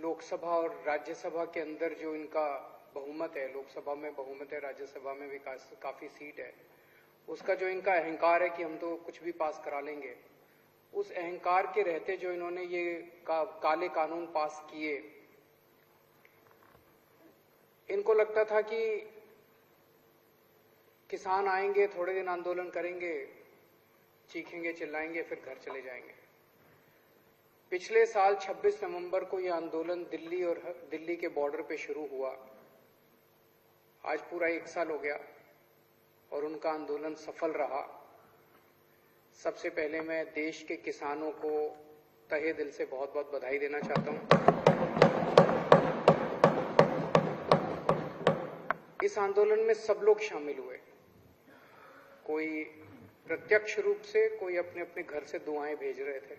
लोकसभा और राज्यसभा के अंदर जो इनका बहुमत है, लोकसभा में बहुमत है, राज्यसभा में भी काफी सीट है, उसका जो इनका अहंकार है कि हम तो कुछ भी पास करा लेंगे, उस अहंकार के रहते जो इन्होंने ये काले कानून पास किए, इनको लगता था कि किसान आएंगे, थोड़े दिन आंदोलन करेंगे, चीखेंगे, चिल्लाएंगे, फिर घर चले जाएंगे। पिछले साल 26 नवंबर को यह आंदोलन दिल्ली के बॉर्डर पे शुरू हुआ। आज पूरा 1 साल हो गया और उनका आंदोलन सफल रहा। सबसे पहले मैं देश के किसानों को तहे दिल से बहुत बहुत बधाई देना चाहता हूं। इस आंदोलन में सब लोग शामिल हुए, कोई प्रत्यक्ष रूप से, कोई अपने अपने घर से दुआएं भेज रहे थे।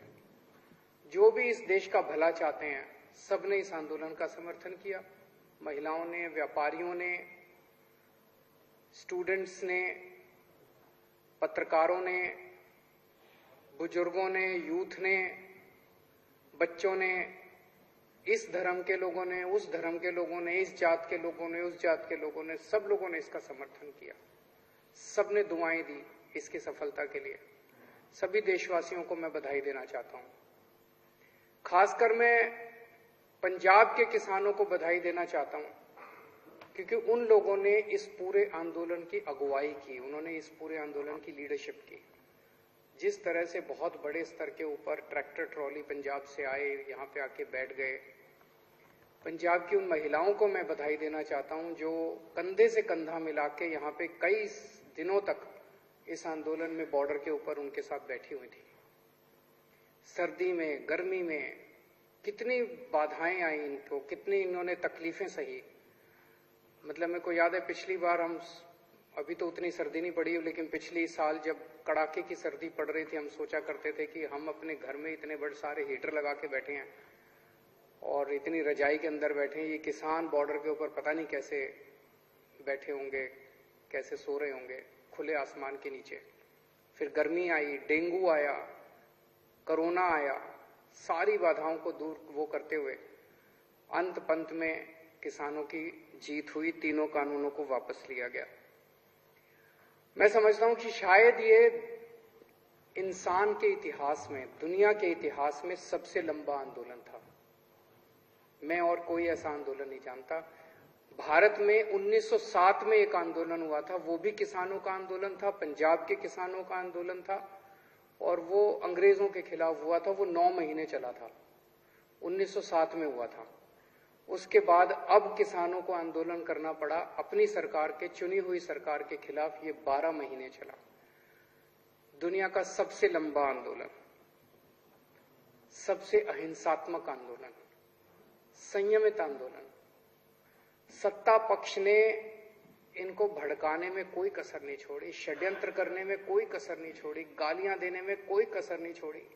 जो भी इस देश का भला चाहते हैं, सबने इस आंदोलन का समर्थन किया। महिलाओं ने, व्यापारियों ने, स्टूडेंट्स ने, पत्रकारों ने, बुजुर्गों ने, यूथ ने, बच्चों ने, इस धर्म के लोगों ने, उस धर्म के लोगों ने, इस जात के लोगों ने, उस जात के लोगों ने, सब लोगों ने इसका समर्थन किया। सबने दुआएं दी इसकी सफलता के लिए। सभी देशवासियों को मैं बधाई देना चाहता हूं। खासकर मैं पंजाब के किसानों को बधाई देना चाहता हूं, क्योंकि उन लोगों ने इस पूरे आंदोलन की अगुवाई की, उन्होंने इस पूरे आंदोलन की लीडरशिप की। जिस तरह से बहुत बड़े स्तर के ऊपर ट्रैक्टर ट्रॉली पंजाब से आए, यहां पे आके बैठ गए। पंजाब की उन महिलाओं को मैं बधाई देना चाहता हूं जो कंधे से कंधा मिला के यहां पे कई दिनों तक इस आंदोलन में बॉर्डर के ऊपर उनके साथ बैठी हुई थी। सर्दी में, गर्मी में कितनी बाधाएं आई इनको, कितनी इन्होंने तकलीफें सही। मतलब मेरे को याद है पिछली बार अभी तो उतनी सर्दी नहीं पड़ी, लेकिन पिछली साल जब कड़ाके की सर्दी पड़ रही थी, हम सोचा करते थे कि हम अपने घर में इतने बड़े सारे हीटर लगा के बैठे हैं और इतनी रजाई के अंदर बैठे हैं, ये किसान बॉर्डर के ऊपर पता नहीं कैसे बैठे होंगे, कैसे सो रहे होंगे खुले आसमान के नीचे। फिर गर्मी आई, डेंगू आया, कोरोना आया, सारी बाधाओं को दूर वो करते हुए अंत पंत में किसानों की जीत हुई। तीनों कानूनों को वापस लिया गया। मैं समझता हूं कि शायद ये इंसान के इतिहास में, दुनिया के इतिहास में सबसे लंबा आंदोलन था। मैं और कोई ऐसा आंदोलन नहीं जानता। भारत में 1907 में एक आंदोलन हुआ था, वो भी किसानों का आंदोलन था, पंजाब के किसानों का आंदोलन था, और वो अंग्रेजों के खिलाफ हुआ था। वो 9 महीने चला था, 1907 में हुआ था। उसके बाद अब किसानों को आंदोलन करना पड़ा अपनी सरकार के, चुनी हुई सरकार के खिलाफ। ये 12 महीने चला। दुनिया का सबसे लंबा आंदोलन, सबसे अहिंसात्मक आंदोलन, संयमित आंदोलन। सत्ता पक्ष ने इनको भड़काने में कोई कसर नहीं छोड़ी, षड्यंत्र करने में कोई कसर नहीं छोड़ी, गालियां देने में कोई कसर नहीं छोड़ी।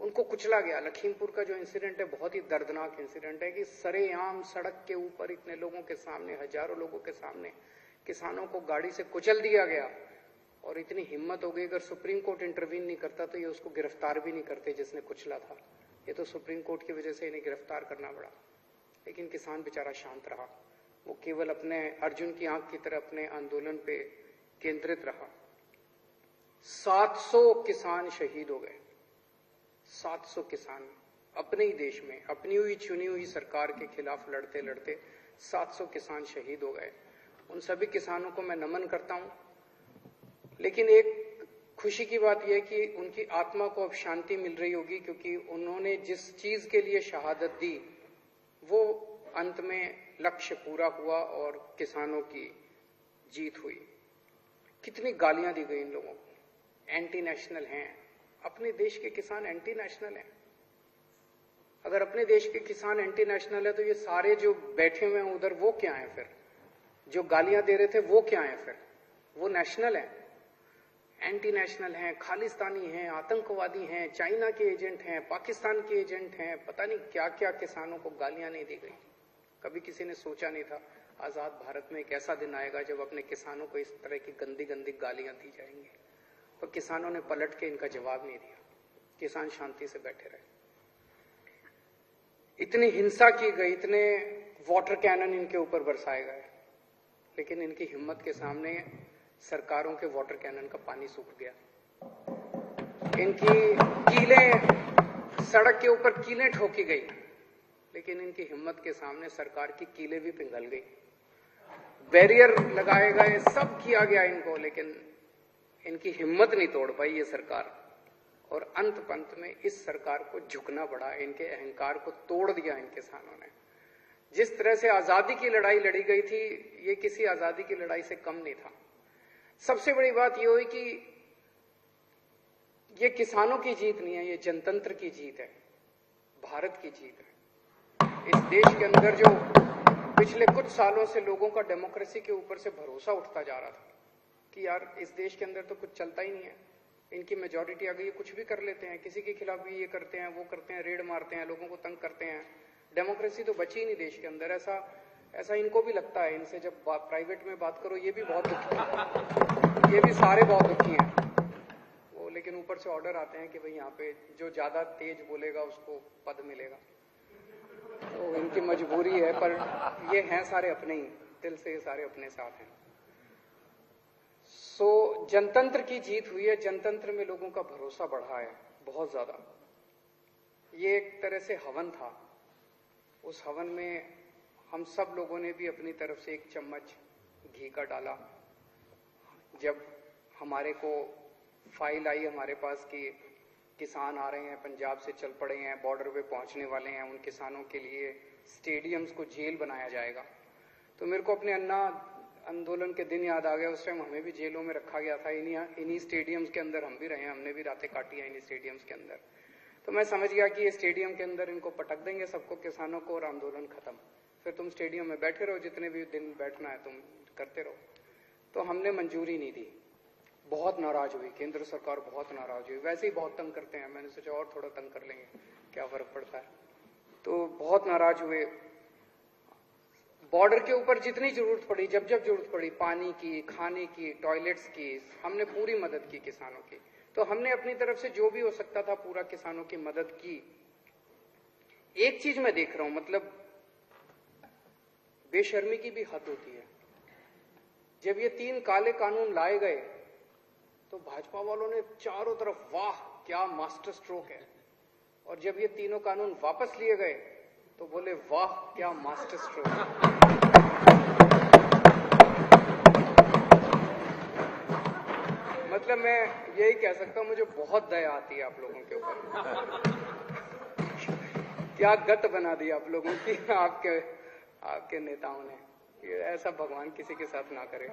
उनको कुचला गया। लखीमपुर का जो इंसिडेंट है बहुत ही दर्दनाक इंसिडेंट है कि सरेआम सड़क के ऊपर इतने लोगों के सामने, हजारों लोगों के सामने किसानों को गाड़ी से कुचल दिया गया। और इतनी हिम्मत हो गई, अगर सुप्रीम कोर्ट इंटरवीन नहीं करता तो ये उसको गिरफ्तार भी नहीं करते जिसने कुचला था। ये तो सुप्रीम कोर्ट की वजह से इन्हें गिरफ्तार करना पड़ा। लेकिन किसान बेचारा शांत रहा, वो केवल अपने अर्जुन की आंख की तरह अपने आंदोलन पे केंद्रित रहा। 700 किसान शहीद हो गए। 700 किसान अपने ही देश में, अपनी हुई चुनी हुई सरकार के खिलाफ लड़ते लड़ते 700 किसान शहीद हो गए। उन सभी किसानों को मैं नमन करता हूं। लेकिन एक खुशी की बात यह कि उनकी आत्मा को अब शांति मिल रही होगी, क्योंकि उन्होंने जिस चीज के लिए शहादत दी वो अंत में लक्ष्य पूरा हुआ और किसानों की जीत हुई। कितनी गालियां दी गई इन लोगों को, एंटी नेशनल हैं। अपने देश के किसान एंटी नेशनल हैं। अगर अपने देश के किसान एंटी नेशनल है तो ये सारे जो बैठे हुए हैं उधर, वो क्या है फिर? जो गालियां दे रहे थे वो क्या है फिर? वो नेशनल है? एंटी नेशनल हैं, खालिस्तानी हैं, आतंकवादी हैं, चाइना के एजेंट हैं, पाकिस्तान के एजेंट हैं। पता नहीं क्या क्या किसानों को गालियां नहीं दी गई। कभी किसी ने सोचा नहीं था आजाद भारत में एक ऐसा दिन आएगा जब अपने किसानों को इस तरह की गंदी गंदी गालियां दी जाएंगी। पर किसानों ने पलट के इनका जवाब नहीं दिया। किसान शांति से बैठे रहे। इतनी हिंसा की गई, इतने वाटर कैनन इनके ऊपर बरसाए गए, लेकिन इनकी हिम्मत के सामने सरकारों के वाटर कैनन का पानी सूख गया। इनकी कीलें, सड़क के ऊपर कीलें ठोकी गई, लेकिन इनकी हिम्मत के सामने सरकार की कीलें भी पिघल गई। बैरियर लगाए गए, सब किया गया इनको, लेकिन इनकी हिम्मत नहीं तोड़ पाई ये सरकार। और अंत पंत में इस सरकार को झुकना पड़ा, इनके अहंकार को तोड़ दिया इन किसानों ने। जिस तरह से आजादी की लड़ाई लड़ी गई थी, ये किसी आजादी की लड़ाई से कम नहीं था। सबसे बड़ी बात यह हुई कि ये किसानों की जीत नहीं है, ये जनतंत्र की जीत है, भारत की जीत है। इस देश के अंदर जो पिछले कुछ सालों से लोगों का डेमोक्रेसी के ऊपर से भरोसा उठता जा रहा था कि यार इस देश के अंदर तो कुछ चलता ही नहीं है, इनकी मेजॉरिटी आ गई है, कुछ भी कर लेते हैं, किसी के खिलाफ भी ये करते हैं, वो करते हैं, रेड मारते हैं, लोगों को तंग करते हैं, डेमोक्रेसी तो बची ही नहीं देश के अंदर। ऐसा इनको भी लगता है। इनसे जब प्राइवेट में बात करो, ये भी बहुत दुखी है, ये भी सारे बहुत दुखी हैं वो, लेकिन ऊपर से ऑर्डर आते हैं कि भाई यहाँ पे जो ज्यादा तेज बोलेगा उसको पद मिलेगा। तो इनकी मजबूरी है, पर ये हैं सारे अपने ही, दिल से ये सारे अपने साथ हैं। सो जनतंत्र की जीत हुई है, जनतंत्र में लोगों का भरोसा बढ़ा है बहुत ज्यादा। ये एक तरह से हवन था, उस हवन में हम सब लोगों ने भी अपनी तरफ से एक चम्मच घी का डाला। जब हमारे को फाइल आई हमारे पास कि किसान आ रहे हैं, पंजाब से चल पड़े हैं, बॉर्डर पे पहुंचने वाले हैं, उन किसानों के लिए स्टेडियम्स को जेल बनाया जाएगा, तो मेरे को अपने अन्ना आंदोलन के दिन याद आ गया। उस टाइम हमें भी जेलों में रखा गया था, इन्हीं स्टेडियम्स के अंदर हम भी रहे हैं, हमने भी रातें काटी हैं इन्हीं स्टेडियम्स के अंदर। तो मैं समझ गया कि ये स्टेडियम के अंदर इनको पटक देंगे सबको, किसानों को, और आंदोलन खत्म। फिर तुम स्टेडियम में बैठे रहो, जितने भी दिन बैठना है तुम करते रहो। तो हमने मंजूरी नहीं दी, बहुत नाराज हुई केंद्र सरकार, बहुत नाराज हुई। वैसे ही बहुत तंग करते हैं, मैंने सोचा और थोड़ा तंग कर लेंगे, क्या फर्क पड़ता है। तो बहुत नाराज हुए। बॉर्डर के ऊपर जितनी जरूरत पड़ी, जब जब जरूरत पड़ी, पानी की, खाने की, टॉयलेट्स की, हमने पूरी मदद की किसानों की। तो हमने अपनी तरफ से जो भी हो सकता था पूरा किसानों की मदद की। एक चीज मैं देख रहा हूं, मतलब बेशर्मी की भी हद होती है। जब ये 3 काले कानून लाए गए तो भाजपा वालों ने चारों तरफ वाह क्या मास्टर स्ट्रोक है, और जब ये तीनों कानून वापस लिए गए तो बोले वाह क्या मास्टर स्ट्रोक है। मतलब मैं यही कह सकता हूं, मुझे बहुत दया आती है आप लोगों के ऊपर। क्या गत बना दी आप लोगों की आपके नेताओं ने। ऐसा भगवान किसी के साथ ना करे।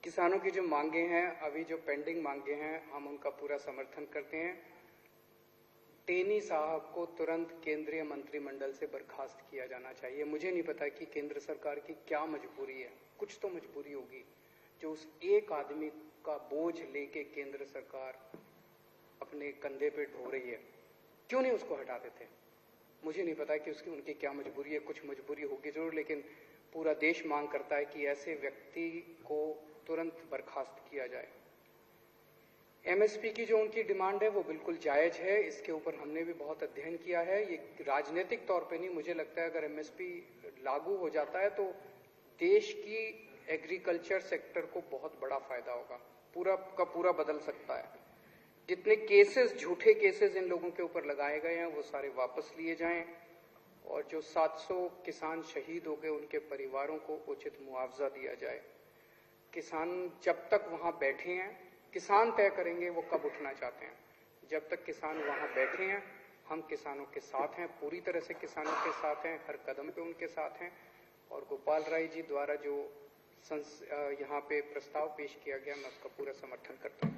किसानों की जो मांगे हैं, अभी जो पेंडिंग मांगे हैं, हम उनका पूरा समर्थन करते हैं। टेनी साहब को तुरंत केंद्रीय मंत्रिमंडल से बर्खास्त किया जाना चाहिए। मुझे नहीं पता कि केंद्र सरकार की क्या मजबूरी है, कुछ तो मजबूरी होगी जो उस एक आदमी का बोझ लेके केंद्र सरकार अपने कंधे पे ढो रही है। क्यों नहीं उसको हटा देते? मुझे नहीं पता कि उनकी क्या मजबूरी है, कुछ मजबूरी होगी जरूर, लेकिन पूरा देश मांग करता है कि ऐसे व्यक्ति को तुरंत बर्खास्त किया जाए। एमएसपी की जो उनकी डिमांड है वो बिल्कुल जायज है, इसके ऊपर हमने भी बहुत अध्ययन किया है। ये राजनीतिक तौर पे नहीं, मुझे लगता है अगर एमएसपी लागू हो जाता है तो देश की एग्रीकल्चर सेक्टर को बहुत बड़ा फायदा होगा, पूरा का पूरा बदल सकता है। जितने केसेस, झूठे केसेस इन लोगों के ऊपर लगाए गए हैं वो सारे वापस लिए जाएं, और जो 700 किसान शहीद हो गए उनके परिवारों को उचित मुआवजा दिया जाए। किसान जब तक वहां बैठे हैं, किसान तय करेंगे वो कब उठना चाहते हैं। जब तक किसान वहां बैठे हैं हम किसानों के साथ हैं, पूरी तरह से किसानों के साथ हैं, हर कदम पे उनके साथ हैं। और गोपाल राय जी द्वारा जो यहाँ पे प्रस्ताव पेश किया गया मैं उसका पूरा समर्थन करता हूँ।